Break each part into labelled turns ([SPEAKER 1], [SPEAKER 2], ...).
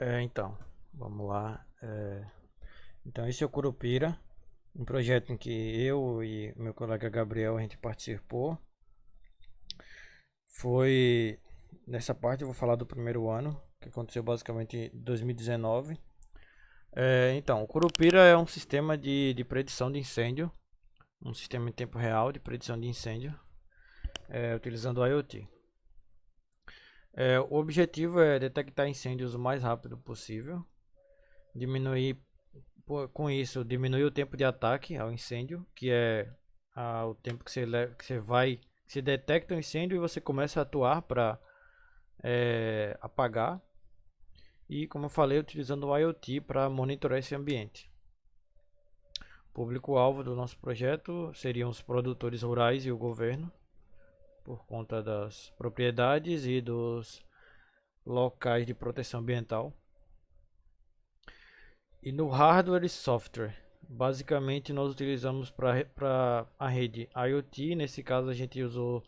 [SPEAKER 1] Então, vamos lá. Então, esse é o Curupira, um projeto em que eu e meu colega Gabriel a gente participou. Foi nessa parte eu vou falar do primeiro ano, que aconteceu basicamente em 2019. Então, o Curupira é um sistema de predição de incêndio, um sistema em tempo real de predição de incêndio, utilizando o IoT. O objetivo é detectar incêndios o mais rápido possível, diminuir com isso, diminui o tempo de ataque ao incêndio, que é o tempo que você detecta o incêndio e você começa a atuar para apagar. E como eu falei, utilizando o IoT para monitorar esse ambiente. O público-alvo do nosso projeto seriam os produtores rurais e o governo, por conta das propriedades e dos locais de proteção ambiental. E no hardware e software, basicamente nós utilizamos para a rede IoT. Nesse caso a gente usou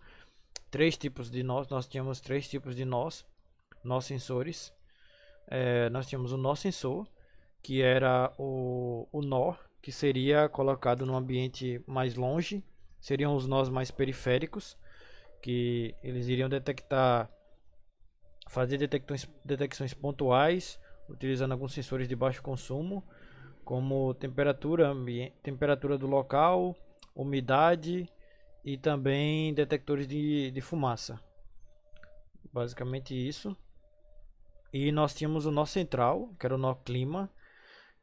[SPEAKER 1] três tipos de nós. Nós tínhamos três tipos de nós sensores. Nós tínhamos o nó sensor, que era o nó que seria colocado no ambiente mais longe. Seriam os nós mais periféricos, que eles iriam fazer detecções pontuais, utilizando alguns sensores de baixo consumo, como temperatura do local, umidade e também detectores de fumaça. Basicamente isso. E nós tínhamos o nó central, que era o nó clima,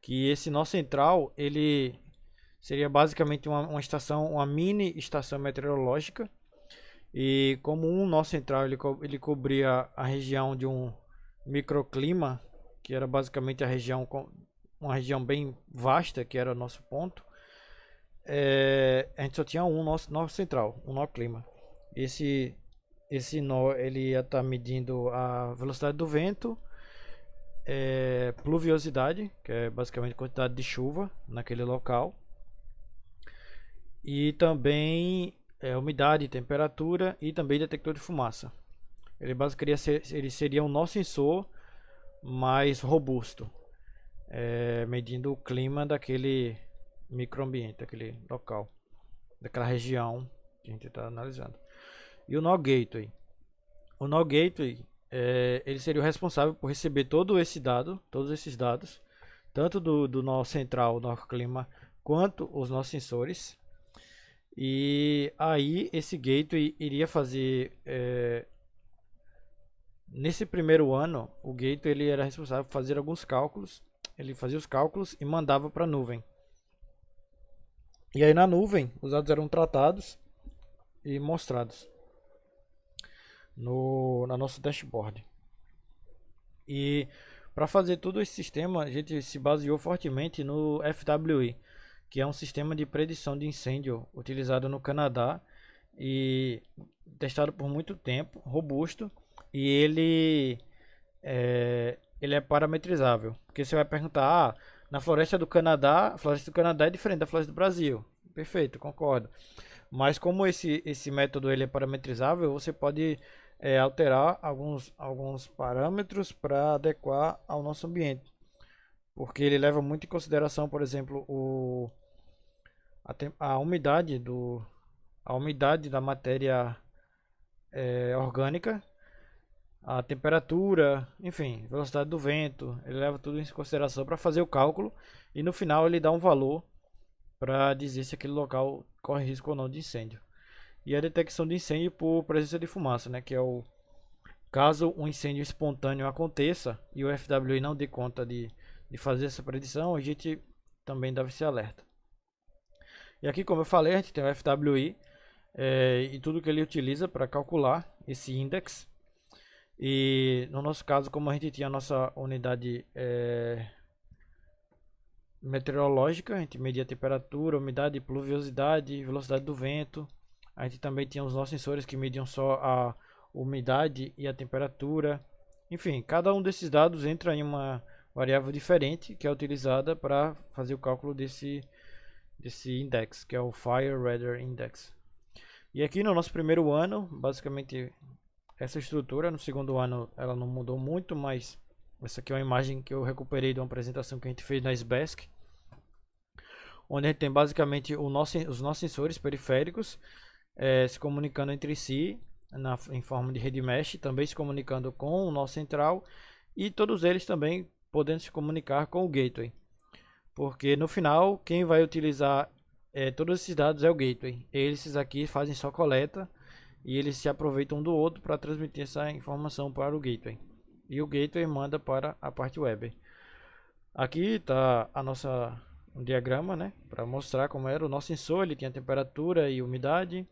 [SPEAKER 1] que esse nó central ele seria basicamente uma mini estação meteorológica. E como um nó central ele cobria a região de um microclima, que era basicamente uma região bem vasta, que era o nosso ponto. A gente só tinha um nó central, um nó clima. Esse nó ele ia estar medindo a velocidade do vento, pluviosidade, que é basicamente a quantidade de chuva naquele local, e também umidade, temperatura e também detector de fumaça. Ele seria um nó sensor mais robusto, medindo o clima daquele microambiente, daquele local, daquela região que a gente está analisando. E o nó gateway. O nó gateway ele seria o responsável por receber todos esses dados, tanto do nó central, nó clima, quanto os nossos sensores. E aí esse gateway iria fazer nesse primeiro ano, o gateway ele era responsável por fazer alguns cálculos. Ele fazia os cálculos e mandava para a nuvem. E aí na nuvem os dados eram tratados e mostrados na nosso dashboard. E para fazer todo esse sistema, a gente se baseou fortemente no FWI, que é um sistema de predição de incêndio utilizado no Canadá e testado por muito tempo, robusto, e ele é parametrizável. Porque você vai perguntar, na floresta do Canadá, a floresta do Canadá é diferente da floresta do Brasil. Perfeito, concordo. Mas como esse método ele é parametrizável, você pode alterar alguns parâmetros para adequar ao nosso ambiente. Porque ele leva muito em consideração, por exemplo, a umidade a umidade da matéria orgânica, a temperatura, enfim, velocidade do vento. Ele leva tudo em consideração para fazer o cálculo e no final ele dá um valor para dizer se aquele local corre risco ou não de incêndio. E a detecção de incêndio por presença de fumaça, né, que é o caso um incêndio espontâneo aconteça e o FWI não dê conta de fazer essa predição, a gente também deve ser alerta. E aqui, como eu falei, a gente tem o FWI e tudo que ele utiliza para calcular esse index. E no nosso caso, como a gente tinha a nossa unidade meteorológica, a gente media a temperatura, umidade, pluviosidade, velocidade do vento. A gente também tinha os nossos sensores que mediam só a umidade e a temperatura. Enfim, cada um desses dados entra em uma variável diferente que é utilizada para fazer o cálculo desse index, que é o Fire Radar Index. E aqui no nosso primeiro ano, basicamente essa estrutura. No segundo ano ela não mudou muito, mas Essa aqui é uma imagem que eu recuperei de uma apresentação que a gente fez na SBESC, onde a gente tem basicamente os nossos sensores periféricos se comunicando entre si em forma de rede mesh, também se comunicando com o nó central e todos eles também podendo se comunicar com o gateway. Porque no final, quem vai utilizar todos esses dados é o gateway. Esses aqui fazem só coleta e eles se aproveitam do outro para transmitir essa informação para o gateway. E o gateway manda para a parte web. Aqui está um diagrama, né, para mostrar como era o nosso sensor. Ele tinha temperatura e umidade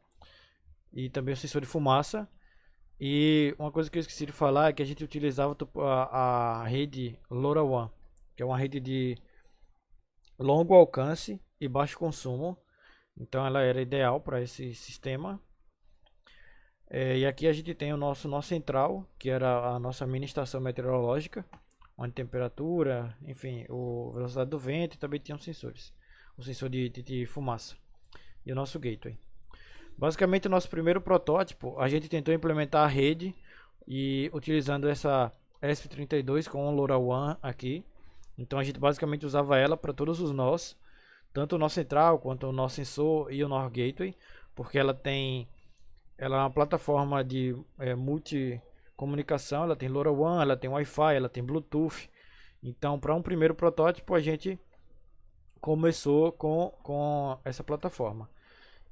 [SPEAKER 1] e também o sensor de fumaça. E uma coisa que eu esqueci de falar é que a gente utilizava a rede LoRaWAN, que é uma rede de longo alcance e baixo consumo. Então ela era ideal para esse sistema. E aqui a gente tem o nosso nó central, que era a nossa mini estação meteorológica, onde temperatura, enfim, a velocidade do vento, e também tinha os sensores, o sensor de fumaça e o nosso gateway. Basicamente, o nosso primeiro protótipo, a gente tentou implementar a rede e utilizando essa ESP32 com o LoRaWAN aqui. Então a gente basicamente usava ela para todos os nós, tanto o nó central quanto o nó sensor e o nó gateway, porque ela é uma plataforma de multi-comunicação. Ela tem LoRaWAN, ela tem Wi-Fi, ela tem Bluetooth. Então, para um primeiro protótipo, a gente começou com essa plataforma.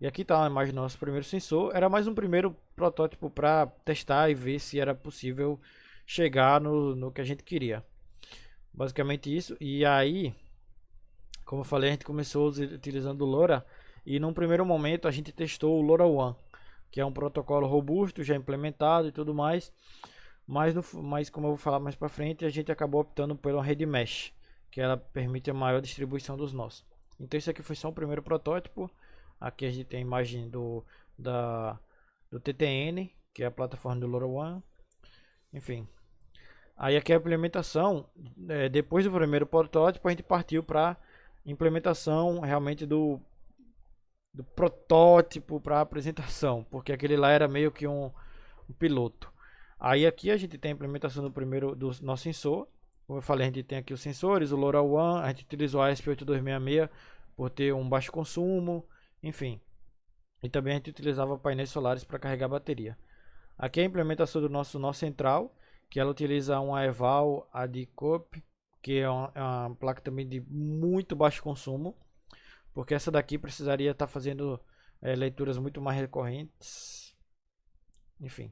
[SPEAKER 1] E aqui está a imagem do nosso primeiro sensor. Era mais um primeiro protótipo para testar e ver se era possível chegar no que a gente queria. Basicamente isso. E aí, como eu falei, a gente começou utilizando o LoRa. E num primeiro momento a gente testou o LoRaWAN, que é um protocolo robusto, já implementado e tudo mais. Mas como eu vou falar mais para frente, a gente acabou optando pela rede mesh, que ela permite a maior distribuição dos nós. Então isso aqui foi só um primeiro protótipo. Aqui a gente tem a imagem do TTN, que é a plataforma do LoRaWAN. Enfim. Aí aqui a implementação, depois do primeiro protótipo, a gente partiu para implementação realmente do protótipo para apresentação, porque aquele lá era meio que um piloto. Aí aqui a gente tem a implementação do nosso sensor. Como eu falei, a gente tem aqui os sensores, o LoRaWAN, a gente utilizou a ESP8266 por ter um baixo consumo, enfim. E também a gente utilizava painéis solares para carregar a bateria. Aqui é a implementação do nosso nó central, que ela utiliza uma EVAL ADCOP, que é uma placa também de muito baixo consumo, porque essa daqui precisaria estar fazendo leituras muito mais recorrentes, enfim.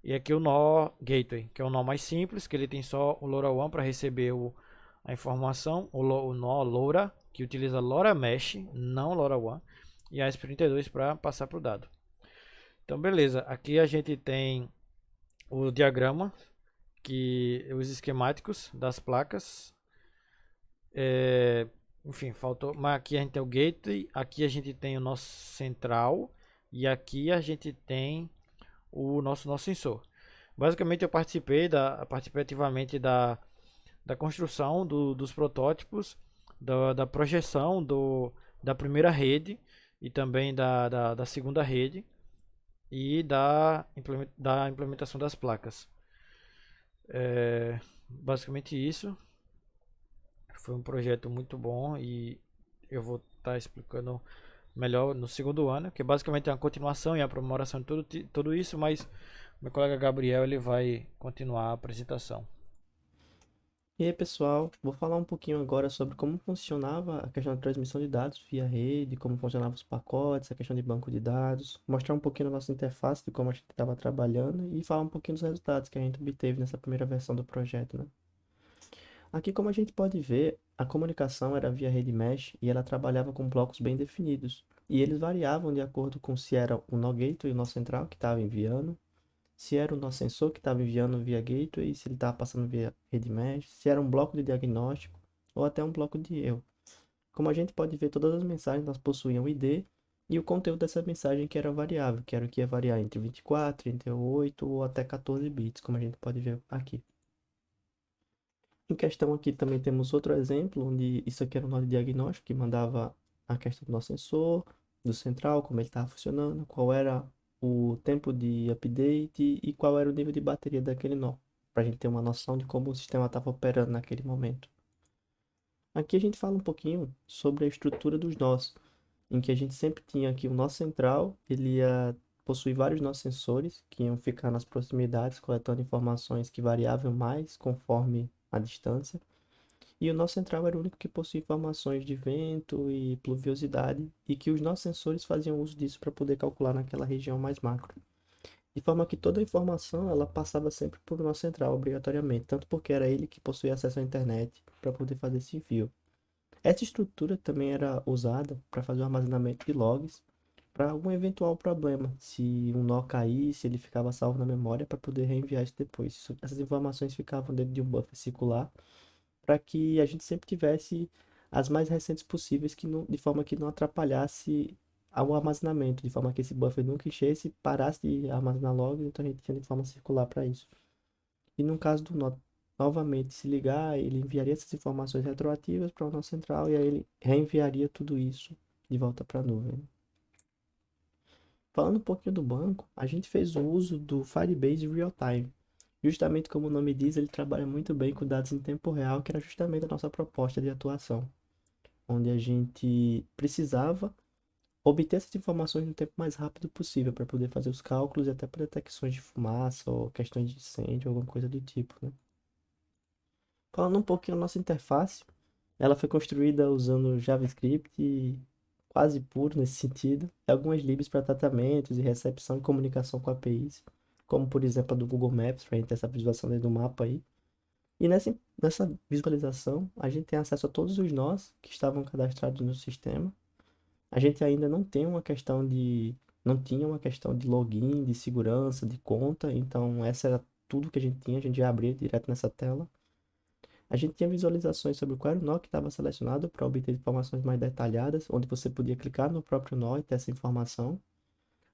[SPEAKER 1] E aqui o nó gateway, que é o nó mais simples, que ele tem só o LoRaWAN para receber a informação, o nó LoRa, que utiliza LoRa Mesh, não LoRaWAN, e a ESP32 para passar para o dado. Então beleza, aqui a gente tem o diagrama, os esquemáticos das placas. Enfim, faltou, mas aqui a gente tem o gateway, aqui a gente tem o nosso central e aqui a gente tem o nosso sensor. Basicamente eu participei ativamente da construção dos protótipos, da projeção da primeira rede e também da segunda rede e da implementação das placas. Basicamente isso. Foi um projeto muito bom e eu vou estar explicando melhor no segundo ano, que basicamente é uma continuação e aprimoração de tudo isso, mas meu colega Gabriel ele vai continuar a apresentação.
[SPEAKER 2] E aí, pessoal, vou falar um pouquinho agora sobre como funcionava a questão da transmissão de dados via rede, como funcionavam os pacotes, a questão de banco de dados, mostrar um pouquinho da nossa interface, de como a gente estava trabalhando e falar um pouquinho dos resultados que a gente obteve nessa primeira versão do projeto, né? Aqui, como a gente pode ver, a comunicação era via rede mesh e ela trabalhava com blocos bem definidos. E eles variavam de acordo com se era o nó gateway, o nó central que estava enviando, se era o nosso sensor que estava enviando via gateway, se ele estava passando via rede mesh, se era um bloco de diagnóstico ou até um bloco de erro. Como a gente pode ver, todas as mensagens elas possuíam ID e o conteúdo dessa mensagem que era variável, que era o que ia variar entre 24, 38 ou até 14 bits, como a gente pode ver aqui. Em questão aqui também temos outro exemplo, onde isso aqui era um nó de diagnóstico que mandava a questão do nosso sensor, do central, como ele estava funcionando, qual era o tempo de update e qual era o nível de bateria daquele nó. para a gente ter uma noção de como o sistema estava operando naquele momento. Aqui a gente fala um pouquinho sobre a estrutura dos nós, em que a gente sempre tinha aqui o nó central, ele ia possuir vários nós sensores que iam ficar nas proximidades, coletando informações que variavam mais conforme a distância. E o nó central era o único que possuía informações de vento e pluviosidade, e que os nossos sensores faziam uso disso para poder calcular naquela região mais macro. De forma que toda a informação ela passava sempre por nó central, obrigatoriamente, tanto porque era ele que possuía acesso à internet para poder fazer esse envio. Essa estrutura também era usada para fazer o armazenamento de logs para algum eventual problema. Se um nó caísse, ele ficava salvo na memória para poder reenviar isso depois. Essas informações ficavam dentro de um buffer circular para que a gente sempre tivesse as mais recentes possíveis, de forma que não atrapalhasse o armazenamento, de forma que esse buffer nunca enchesse, parasse de armazenar logs, então a gente tinha de forma circular para isso. E no caso do nó novamente se ligar, ele enviaria essas informações retroativas para o nó central e aí ele reenviaria tudo isso de volta para a nuvem. Falando um pouquinho do banco, a gente fez o uso do Firebase Real Time. Justamente como o nome diz, ele trabalha muito bem com dados em tempo real, que era justamente a nossa proposta de atuação, onde a gente precisava obter essas informações no tempo mais rápido possível para poder fazer os cálculos e até para detecções de fumaça ou questões de incêndio, alguma coisa do tipo, né? Falando um pouquinho da nossa interface, ela foi construída usando JavaScript quase puro nesse sentido, e algumas libs para tratamentos e recepção e comunicação com APIs, como por exemplo a do Google Maps, para a gente ter essa visualização dentro do mapa aí. E nessa visualização, a gente tem acesso a todos os nós que estavam cadastrados no sistema. A gente ainda não tinha uma questão de login, de segurança, de conta, então essa era tudo que a gente já abria direto nessa tela. A gente tinha visualizações sobre qual era o nó que estava selecionado para obter informações mais detalhadas, onde você podia clicar no próprio nó e ter essa informação.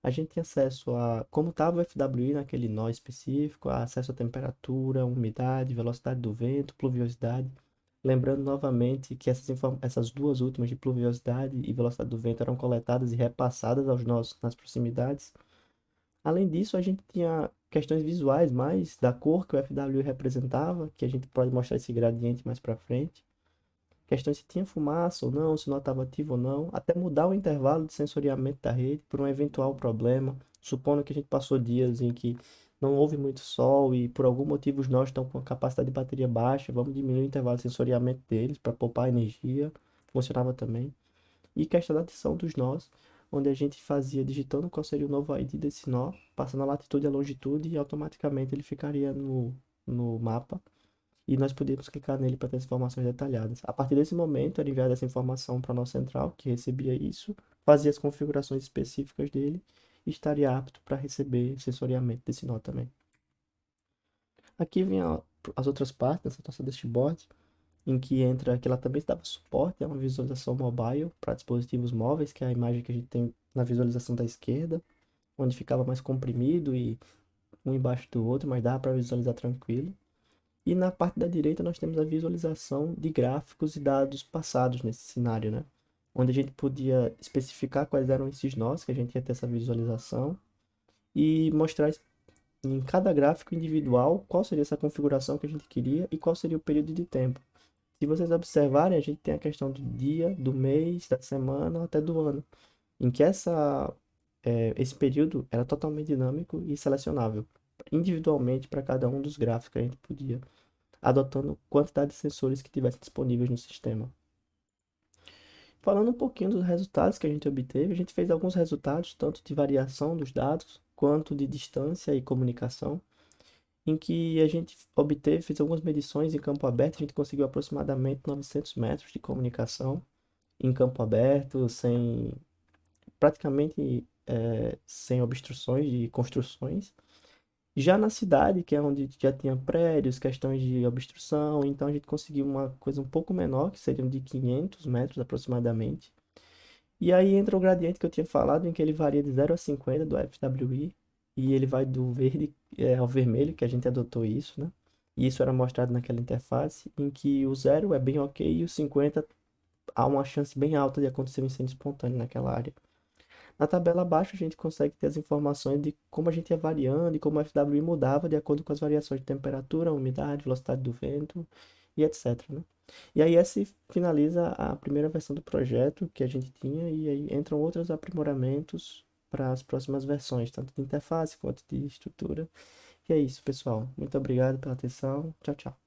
[SPEAKER 2] A gente tinha acesso a como estava o FWI naquele nó específico, acesso à temperatura, umidade, velocidade do vento, pluviosidade. Lembrando novamente que essas duas últimas de pluviosidade e velocidade do vento eram coletadas e repassadas aos nós nas proximidades. Além disso, a gente tinha questões visuais mais da cor que o FW representava, que a gente pode mostrar esse gradiente mais para frente. Questões se tinha fumaça ou não, se não estava ativo ou não, até mudar o intervalo de sensoriamento da rede por um eventual problema, supondo que a gente passou dias em que não houve muito sol e por algum motivo os nós estão com a capacidade de bateria baixa, vamos diminuir o intervalo de sensoriamento deles para poupar energia, funcionava também. E questão da adição dos nós, onde a gente fazia digitando qual seria o novo ID desse nó, passando a latitude e a longitude e automaticamente ele ficaria no mapa e nós podíamos clicar nele para ter as informações detalhadas. A partir desse momento, era enviada essa informação para a nossa central, que recebia isso, fazia as configurações específicas dele e estaria apto para receber sensoriamento desse nó também. Aqui vem as outras partes dessa nossa dashboard, em que entra que ela também dava suporte a uma visualização mobile para dispositivos móveis, que é a imagem que a gente tem na visualização da esquerda, onde ficava mais comprimido e um embaixo do outro, mas dava para visualizar tranquilo. E na parte da direita nós temos a visualização de gráficos e dados passados nesse cenário, né? Onde a gente podia especificar quais eram esses nós, que a gente ia ter essa visualização, e mostrar em cada gráfico individual qual seria essa configuração que a gente queria e qual seria o período de tempo. Se vocês observarem, a gente tem a questão do dia, do mês, da semana, até do ano, em que esse período era totalmente dinâmico e selecionável individualmente para cada um dos gráficos que a gente podia, adotando quantidade de sensores que tivessem disponíveis no sistema. Falando um pouquinho dos resultados que a gente obteve, a gente fez alguns resultados, tanto de variação dos dados, quanto de distância e comunicação, em que a gente fez algumas medições em campo aberto, a gente conseguiu aproximadamente 900 metros de comunicação em campo aberto, praticamente sem obstruções de construções. Já na cidade, que é onde já tinha prédios, questões de obstrução, então a gente conseguiu uma coisa um pouco menor, que seriam de 500 metros aproximadamente. E aí entra o gradiente que eu tinha falado, em que ele varia de 0 a 50 do FWI, e ele vai do verde ao vermelho, que a gente adotou isso, né? E isso era mostrado naquela interface, em que o 0 é bem ok e o 50 há uma chance bem alta de acontecer um incêndio espontâneo naquela área. Na tabela abaixo a gente consegue ter as informações de como a gente ia variando e como o FWI mudava de acordo com as variações de temperatura, umidade, velocidade do vento e etc, né? E aí esse finaliza a primeira versão do projeto que a gente tinha e aí entram outros aprimoramentos para as próximas versões, tanto de interface quanto de estrutura. E é isso, pessoal. Muito obrigado pela atenção. Tchau, tchau.